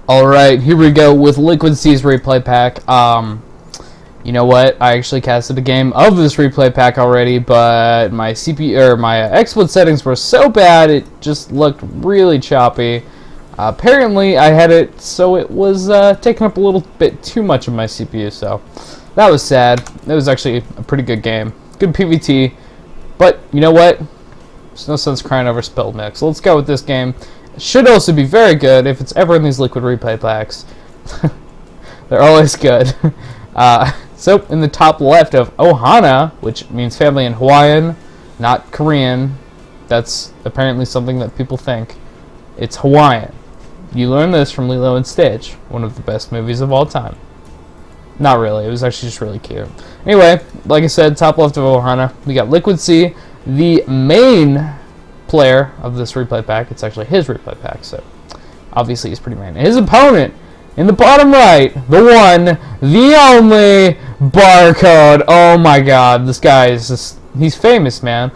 Alright, here we go with LiquidSea's replay pack. You know what? I actually casted a game of this replay pack already, but my CPU or my exploit settings were so bad it just looked really choppy. Apparently, I had it so it was taking up a little bit too much of my CPU, so that was sad. It was actually a pretty good game, good PvT, but you know what? There's no sense crying over spilled milk. So let's go with this game. It should also be very good if it's ever in these liquid replay packs. They're always good. So in the top left of Ohana, which means family in Hawaiian, not Korean. That's apparently something that people think. It's Hawaiian. You learn this from Lilo and Stitch, one of the best movies of all time. Not really. It was actually just really cute. Anyway, like I said, top left of Ohana, we got LiquidSea, the main player of this replay pack. It's actually his replay pack, so obviously he's pretty main. His opponent in the bottom right, the one, the only Barcode. Oh my god, this guy is just, he's famous, man.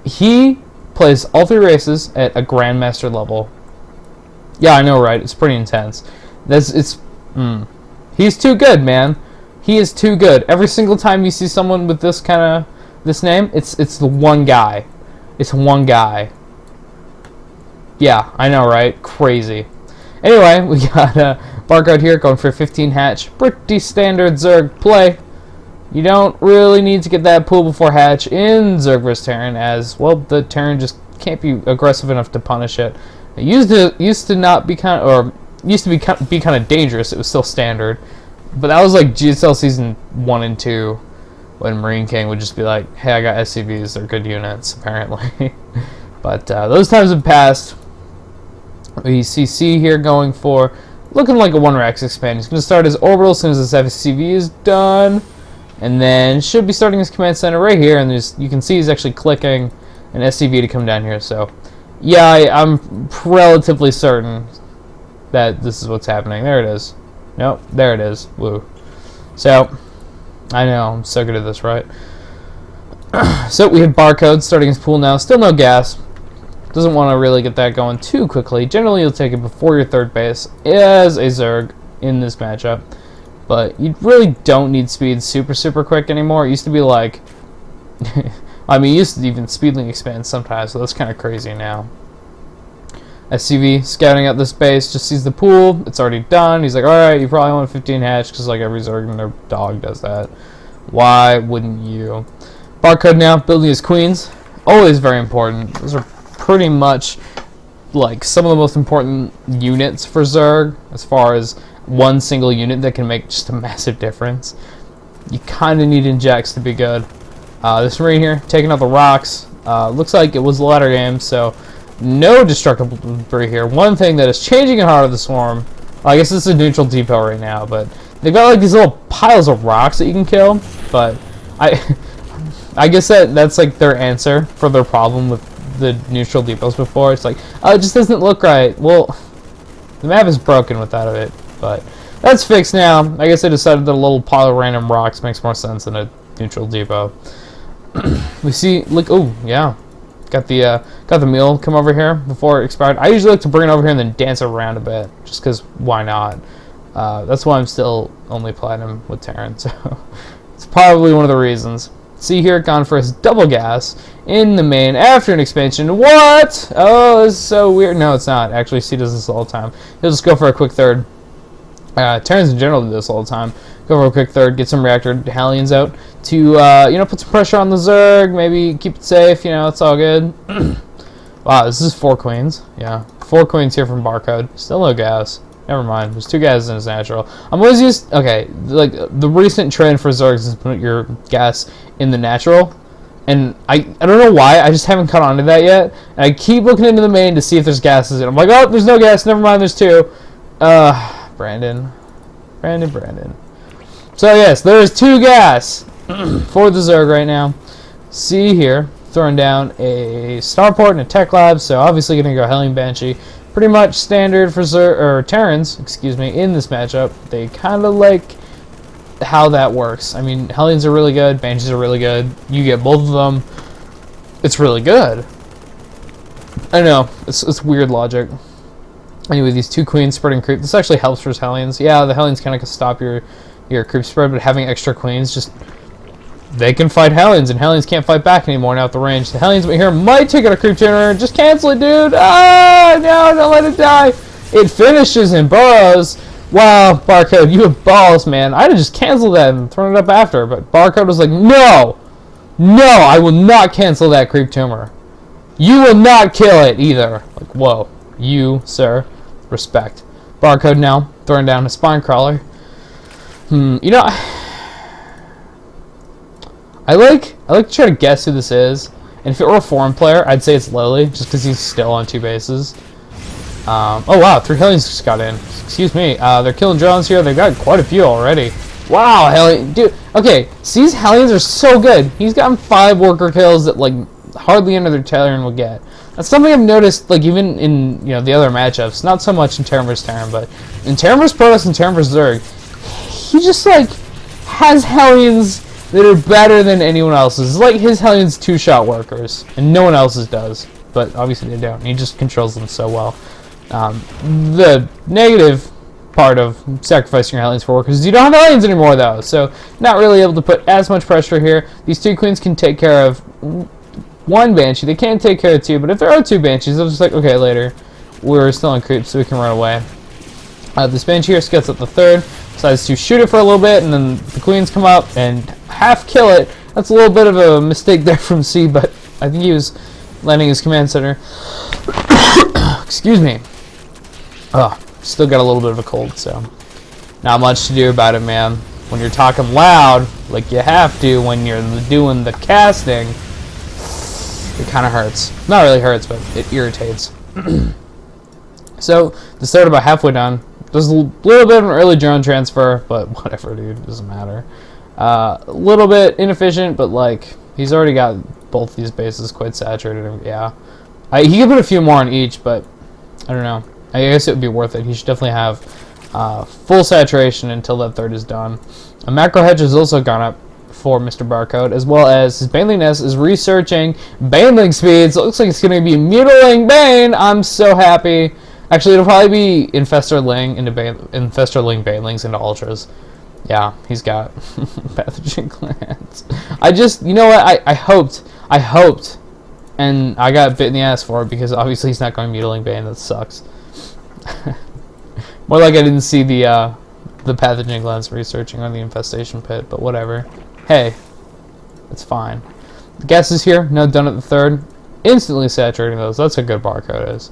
He plays all 3 races at a Grandmaster level. Yeah, I know, right? It's pretty intense. He's too good, man. He is too good. Every single time you see someone with this name, it's the one guy. It's one guy. Yeah, I know, right? Crazy. Anyway, we got Barcode here going for 15 hatch. Pretty standard Zerg play. You don't really need to get that pool before hatch in Zerg vs Terran, as well the Terran just can't be aggressive enough to punish it. It used to be kind of dangerous. It was still standard, but that was like GSL season 1 and 2, when Marine King would just be like, "Hey, I got SCVs. They're good units, apparently." But those times have passed. We see C here going for looking like a 1-Rex expand. He's going to start his orbital as soon as this FCV is done, and then should be starting his command center right here. And you can see he's actually clicking an SCV to come down here. So yeah, I'm relatively certain that this is what's happening. There it is. Nope, there it is. Woo. So I know, I'm so good at this, right? So we have Barcode starting his pool now. Still no gas. Doesn't want to really get that going too quickly. Generally, you'll take it before your third base as a Zerg in this matchup. But you really don't need speed super quick anymore. It used to be like... I mean, you used to even speedling expand sometimes, so that's kind of crazy now. SCV scouting out this base, just sees the pool. It's already done. He's like, alright, you probably want 15 hatch, because like every Zerg and their dog does that. Why wouldn't you? Barcode now, building his queens. Always very important. Those are pretty much like some of the most important units for Zerg, as far as one single unit that can make just a massive difference. You kind of need injects to be good. This Marine here, taking out the rocks. Looks like it was the latter game, so no destructible debris here. One thing that is changing in Heart of the Swarm, well, I guess this is a neutral depot right now, but they've got like these little piles of rocks that you can kill, but I guess that's like their answer for their problem with the neutral depots before. It's like, oh, it just doesn't look right. Well, the map is broken without it, but that's fixed now. I guess I decided that a little pile of random rocks makes more sense than a neutral depot. We see, look, oh yeah, got the meal come over here before it expired. I usually like to bring it over here and then dance around a bit, just because why not? That's why I'm still only platinum with Terran, so it's probably one of the reasons. See here, gone for his double gas in the main after an expansion. What? Oh, this is so weird. No, it's not. Actually, C does this all the time. He'll just go for a quick third. Terrans in general do this all the time. Go for a quick third, get some reactor Hellions out to, put some pressure on the Zerg, maybe keep it safe, it's all good. Wow, this is 4 queens. Yeah, 4 queens here from Barcode. Still no gas. Never mind. There's 2 gases in his natural. I'm always used... Okay, like, the recent trend for Zergs is to put your gas in the natural. And I don't know why. I just haven't caught on to that yet. And I keep looking into the main to see if there's gases in it. I'm like, oh, there's no gas. Never mind, there's 2. Brandon. So, yes, there is 2 gas for the Zerg right now. See here, throwing down a Starport and a Tech Lab. So, obviously going to go Hellion Banshee. Pretty much standard for Terrans, excuse me, in this matchup. They kind of like how that works. I mean, Hellions are really good, Banshees are really good. You get both of them, it's really good. I know, it's weird logic. Anyway, these 2 queens spreading creep. This actually helps for his Hellions. Yeah, the Hellions kind of stop your creep spread, but having extra queens, just they can fight Hellions, and Hellions can't fight back anymore now at the range. The Hellions here might take out a creep generator. Just cancel it, dude. Ah, no, don't let it die. It finishes and burrows. Wow, Barcode, you have balls, man. I'd have just canceled that and thrown it up after, but Barcode was like, no, I will not cancel that creep tumor. You will not kill it either. Like, whoa, you, sir. Respect. Barcode now throwing down a spine crawler. You know, I like to try to guess who this is. And if it were a foreign player, I'd say it's Lily, just because he's still on 2 bases. Oh wow, 3 Hellions just got in. Excuse me. They're killing drones here. They've got quite a few already. Wow, Hellion, dude. Okay, these Hellions are so good. He's gotten 5 worker kills that like hardly any other Terran will get. That's something I've noticed, like, even in, you know, the other matchups. Not so much in Terran vs. Terran, but in Terran vs. Protoss and Terran vs. Zerg, he just, like, has Hellions that are better than anyone else's. It's like his Hellions 2-shot workers, and no one else's does. But obviously they don't. He just controls them so well. The negative part of sacrificing your Hellions for workers is you don't have Hellions anymore, though. So, not really able to put as much pressure here. These 2 queens can take care of 1 Banshee. They can't take care of 2, but if there are 2 Banshees, they're just like, okay, later. We're still in creep, so we can run away. This Banshee here scouts up the 3rd, decides to shoot it for a little bit, and then the queens come up and half kill it. That's a little bit of a mistake there from C, but I think he was landing his command center. Excuse me. Oh, still got a little bit of a cold, so not much to do about it, man. When you're talking loud, like you have to when you're doing the casting, it kind of hurts. Not really hurts, but it irritates. So, the start about halfway done. There's a little bit of an early drone transfer, but whatever, dude. Doesn't matter. A little bit inefficient, but, like, he's already got both these bases quite saturated. Yeah. He could put a few more on each, but I don't know. I guess it would be worth it. He should definitely have full saturation until that 3rd is done. A macro hedge has also gone up for Mr. Barcode, as well as his Baneling Nest is researching Baneling speeds. It looks like it's going to be Mutiling Bane. I'm so happy. Actually, it'll probably be Infestor-Ling Banelings into Ultras. Yeah, he's got pathogen glands. I just, you know what, I hoped, and I got bit in the ass for it, because obviously he's not going Mutiling Bane. That sucks. More like I didn't see the pathogen glands researching on the infestation pit, but whatever. Hey, it's fine. The gas is here, now done at the 3rd. Instantly saturating those. That's how good Barcode is.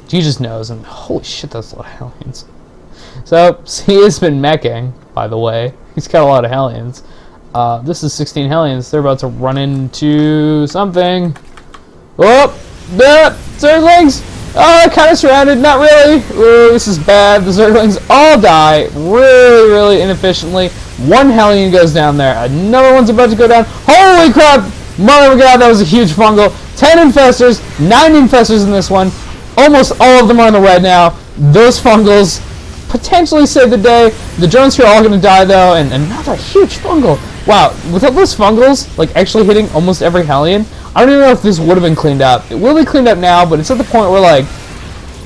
He just knows, and holy shit, that's a lot of Hellions. So, he has been meching, by the way. He's got a lot of Hellions. This is 16 Hellions. They're about to run into something. Oh! Zerglings! Oh, kind of surrounded. Not really. Ooh, this is bad. The Zerglings all die really, really inefficiently. 1 Hellion goes down there. Another one's about to go down. Holy crap! Mother of God, that was a huge fungal. 10 Infestors. 9 Infestors in this one. Almost all of them are on the red now. Those fungals potentially save the day. The drones here are all going to die, though. And another huge fungal. Wow, without those fungals, like, actually hitting almost every Hellion, I don't even know if this would have been cleaned up. It will be cleaned up now, but it's at the point where, like,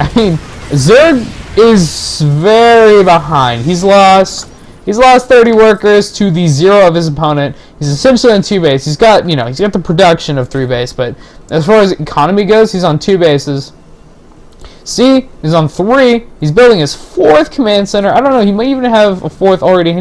I mean, Zerg is very behind. He's lost 30 workers to the 0 of his opponent. He's essentially on 2 base. He's got the production of 3 base, but as far as economy goes, he's on 2 bases. C is on 3. He's building his 4th command center. I don't know. He might even have a 4th already in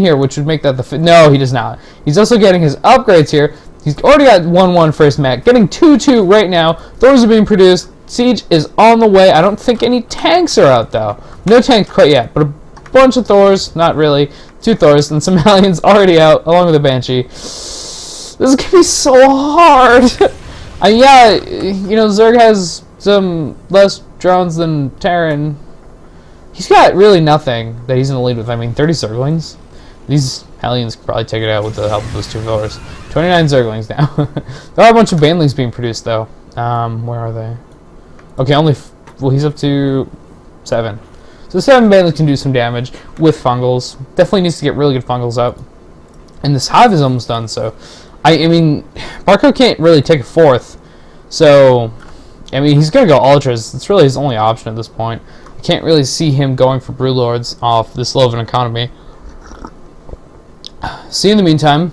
here, which would make that the 5th. No, he does not. He's also getting his upgrades here. He's already got 1-1 first mech. Getting 2-2 right now. Thors are being produced. Siege is on the way. I don't think any tanks are out, though. No tanks quite yet, but a bunch of Thors. Not really. 2 Thors and some Hellions already out, along with a Banshee. This is going to be so hard. Yeah, Zerg has some less drones than Terran. He's got really nothing that he's in the lead with. I mean, 30 Zerglings. These Hellions could probably take it out with the help of those 2 Thors. 29 Zerglings now. There are a bunch of Banelings being produced, though. Where are they? Okay, he's up to 7. So 7 Banelings can do some damage with fungals. Definitely needs to get really good fungals up. And this hive is almost done, so I mean, Barcode can't really take a 4th. So I mean, he's going to go Ultras. It's really his only option at this point. I can't really see him going for Broodlords off this low of an economy. See, in the meantime,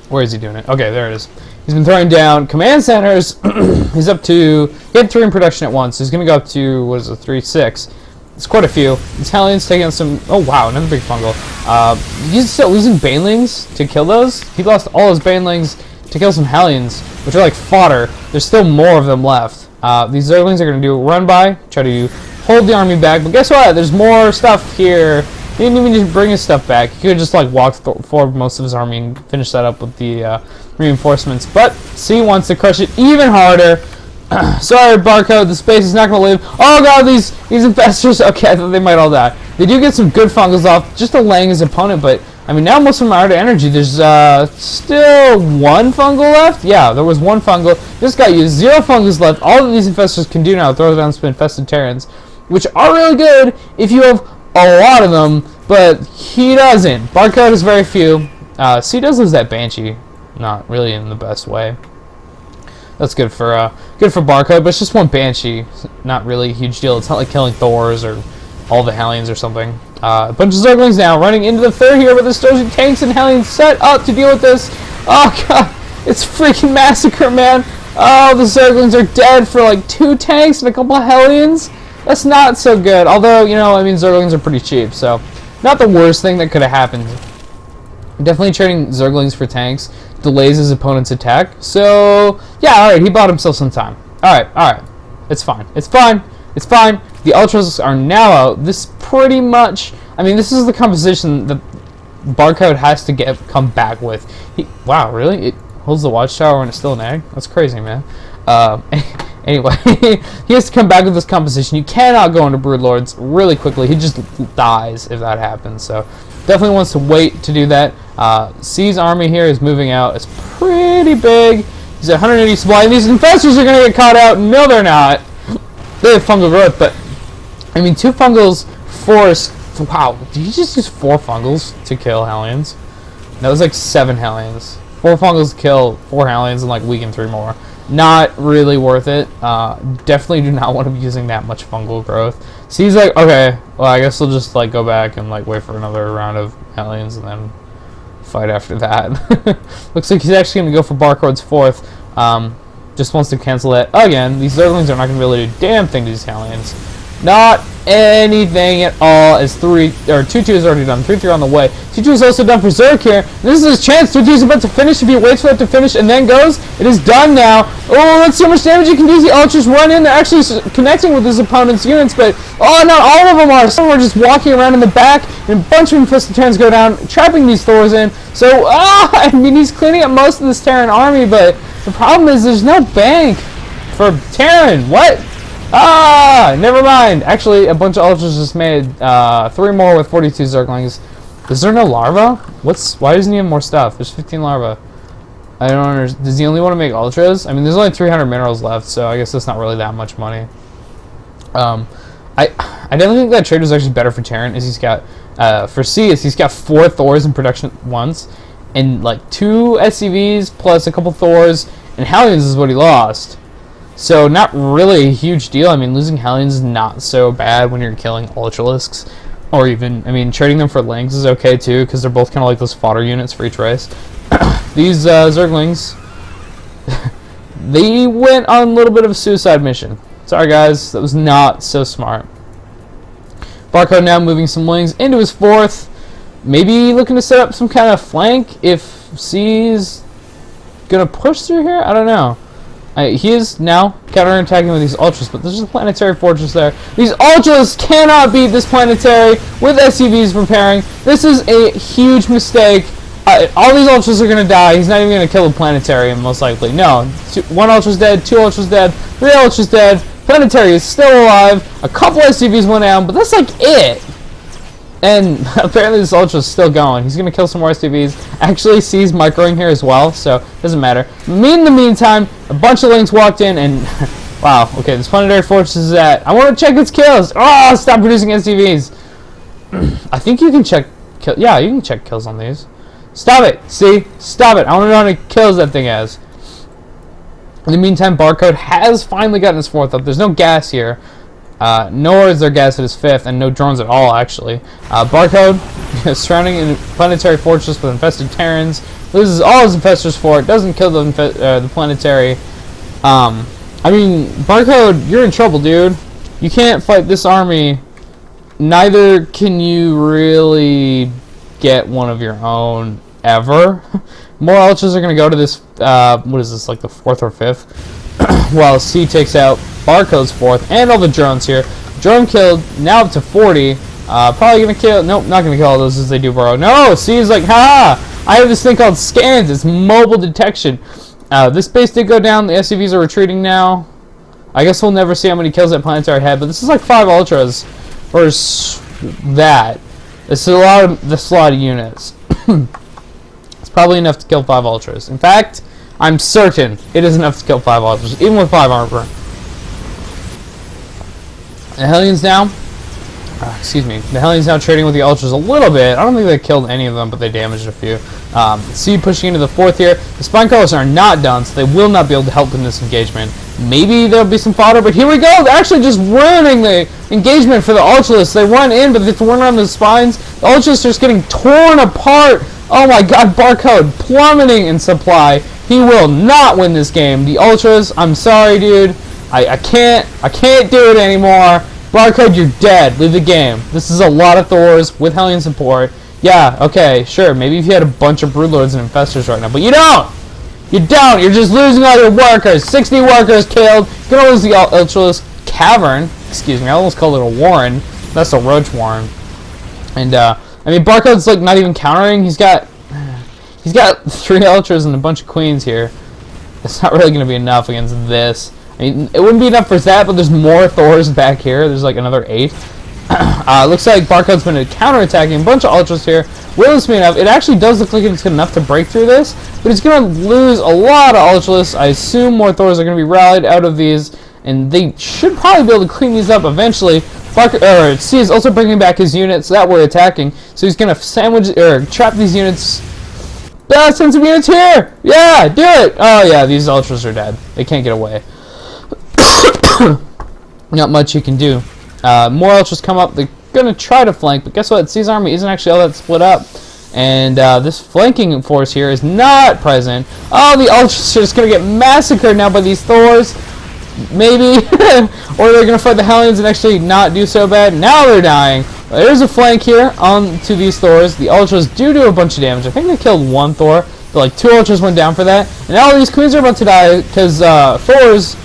where is he doing it? Okay, there it is. He's been throwing down command centers. He's up to, he had 3 in production at once. So he's going to go up to, what is it, 3, 6. It's quite a few. Italians taking out some, oh wow, another big fungal. He's still losing Banelings to kill those. He lost all his Banelings to kill some Hellions, which are like fodder. There's still more of them left. These Zerglings are going to do a run by, try to hold the army back. But guess what? There's more stuff here. He didn't even just bring his stuff back. He could just like walk forward most of his army and finish that up with the reinforcements. But C wants to crush it even harder. Sorry, Barcode, the space is not going to live. Oh god, these infestors. Okay, I thought they might all die. They do get some good fungals off, just delaying his opponent, but I mean, now most of them are out of energy. There's still 1 fungal left. Yeah, there was 1 fungal. This guy used 0 fungals left. All that these infestors can do now, throw down some infested Terrans, which are really good if you have a lot of them, but he doesn't. Barcode has very few. C does lose that Banshee, not really in the best way. That's good for Barcode, but it's just 1 Banshee. Not really a huge deal. It's not like killing Thors or all the Hellions or something. A bunch of Zerglings now running into the 3rd here with the Stozian tanks and Hellions set up to deal with this. Oh god, it's freaking massacre, man. Oh, the Zerglings are dead for like 2 tanks and a couple of Hellions. That's not so good. Although, you know, I mean, Zerglings are pretty cheap, so not the worst thing that could have happened. Definitely trading Zerglings for tanks delays his opponent's attack. So, yeah, alright, he bought himself some time. Alright. It's fine. It's fine. It's fine. The Ultras are now out. This pretty much, I mean, this is the composition that Barcode has to come back with. Wow, really? It holds the Watchtower when it's still an egg? That's crazy, man. Anyway, he has to come back with this composition. You cannot go into Broodlords really quickly. He just dies if that happens. So definitely wants to wait to do that. C's army here is moving out. It's pretty big. He's at 180 supply. And these infestors are going to get caught out. No, they're not. They have fungal growth, but I mean, 2 fungals force. Wow, did he just use 4 fungals to kill Hellions? That was like 7 Hellions. 4 fungals to kill 4 Hellions and like weaken 3 more. Not really worth it. Definitely do not want to be using that much fungal growth. So he's like, okay, well, I guess we'll just like go back and like wait for another round of Hellions and then fight after that. Looks like he's actually going to go for Barcode's 4th. Just wants to cancel it again. These Zerglings are not going to be able to do a damn thing to these Hellions. Not anything at all, as 2-2 is already done. 3-3 on the way. 2-2 is also done for Zerg here. This is his chance. 2-2 is about to finish. If he waits for it to finish and then goes, it is done now. Oh, let's see how much damage he can do. The Ultras run in. They're actually connecting with his opponent's units, but oh, not all of them are. Some are just walking around in the back, and a bunch of infested Terrans go down, trapping these Thors in. So, I mean, he's cleaning up most of this Terran army, but the problem is there's no bank for Terran. What? Never mind. Actually, a bunch of Ultras just made 3 more with 42 Zerglings. Is there no larva? Why doesn't he have more stuff? There's 15 larva. I don't understand. Does he only want to make Ultras? I mean, there's only 300 minerals left, so I guess that's not really that much money. I definitely think that trade was actually better for Terran, is he's got, for C, is he's got 4 Thors in production at once, and like 2 SCVs plus a couple Thors, and Hellions is what he lost. So not really a huge deal. I mean, losing Hellions is not so bad when you're killing Ultralisks. Or even, I mean, trading them for Lings is okay too, because they're both kind of like those fodder units for each race. These Zerglings, they went on a little bit of a suicide mission. Sorry guys, that was not so smart. Barcode now moving some Lings into his 4th. Maybe looking to set up some kind of flank if C's gonna push through here? I don't know. He is now counterattacking with these Ultras, but there's a planetary fortress there. These Ultras cannot beat this planetary with SCVs repairing. This is a huge mistake. All these Ultras are going to die. He's not even going to kill the planetary, most likely. No. 1 Ultra's dead, 2 Ultras dead, 3 Ultras dead. Planetary is still alive. A couple SCVs went down, but that's like it. And apparently this Ultra is still going. He's going to kill some more SCVs. Actually, C's microing here as well, so it doesn't matter. In the meantime, a bunch of Lings walked in, and wow, okay, this planetary fortress is at. I want to check its kills. Oh, stop producing SCVs. I think you can check. Yeah, you can check kills on these. Stop it. See? Stop it. I want to know how many kills that thing has. In the meantime, Barcode has finally gotten his 4th up. There's no gas here. Nor is there gas at his 5th, and no drones at all, actually. Barcode, surrounding a planetary fortress with infested Terrans, loses all his infestors for it, doesn't kill the planetary. I mean, Barcode, you're in trouble, dude. You can't fight this army. Neither can you really get one of your own ever. More ultras are going to go to this, what is this, like the 4th or 5th? While C takes out Barcode's 4th, and all the drones here. Drone killed, now up to 40. Probably going to kill, nope, not going to kill all those as they do burrow. No, C is like, ha! I have this thing called scans, it's mobile detection. This base did go down, the SUVs are retreating now. I guess we'll never see how many kills that planetary had, but this is like 5 ultras, or that. This is a lot of units. It's probably enough to kill 5 ultras. In fact, I'm certain it is enough to kill 5 ultras, even with 5 armor. The Hellions now, the Hellions now trading with the ultras a little bit. I don't think they killed any of them, but they damaged a few. C pushing into the 4th here. The Spine Crawlers are not done, so they will not be able to help in this engagement. Maybe there'll be some fodder, but here we go. They're actually just ruining the engagement for the Ultralists. They went in, but they have to run around the spines. The Ultralists are just getting torn apart. Oh my god, Barcode plummeting in supply. He will not win this game. The Ultras, I'm sorry, dude. I can't do it anymore. Barcode, you're dead. Leave the game. This is a lot of Thors with Hellion support. Yeah, okay, sure. Maybe if you had a bunch of Broodlords and Infestors right now, but you don't! You don't! You're just losing all your workers. 60 workers killed. You're gonna lose the Ultralist Cavern. Excuse me, I almost called it a Warren. That's a Roach Warren. And, I mean, Barcode's, like, not even countering. He's got 3 Ultras and a bunch of Queens here. It's not really gonna be enough against this. I mean, it wouldn't be enough for that, but there's more Thors back here. There's like another 8. Looks like Barcode's been counterattacking a bunch of Ultras here. Will this be enough? It actually does look like it's enough to break through this, but he's going to lose a lot of Ultralists. I assume more Thors are going to be rallied out of these, and they should probably be able to clean these up eventually. C is also bringing back his units that were attacking, so he's going to sandwich or trap these units. Send some units here! Yeah, do it! Oh yeah, these Ultras are dead. They can't get away. Not much you can do. More Ultras come up. They're going to try to flank, but guess what? C's army isn't actually all that split up. And this flanking force here is not present. Oh, the Ultras are just going to get massacred now by these Thors. Maybe. Or they're going to fight the Hellions and actually not do so bad. Now they're dying. There's a flank here onto these Thors. The Ultras do a bunch of damage. I think they killed 1 Thor, but like 2 Ultras went down for that. And now these Queens are about to die because Thors,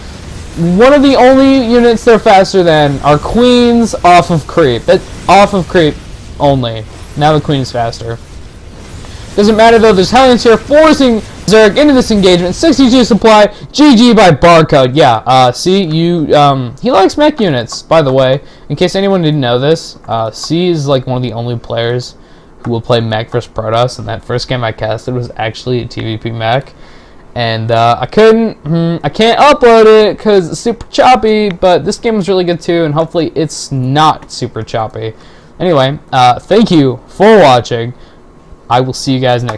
one of the only units they're faster than are Queens off of creep. Off of creep only. Now the Queen is faster. Doesn't matter though, there's Hellions here forcing Zerg into this engagement. 62 supply, GG by Barcode. Yeah, see, he likes mech units, by the way. In case anyone didn't know this, C is like one of the only players who will play mech versus Protoss, and that first game I casted was actually a TVP mech. And I can't upload it because it's super choppy, but this game was really good too, and hopefully it's not super choppy. Anyway, thank you for watching. I will see you guys next time.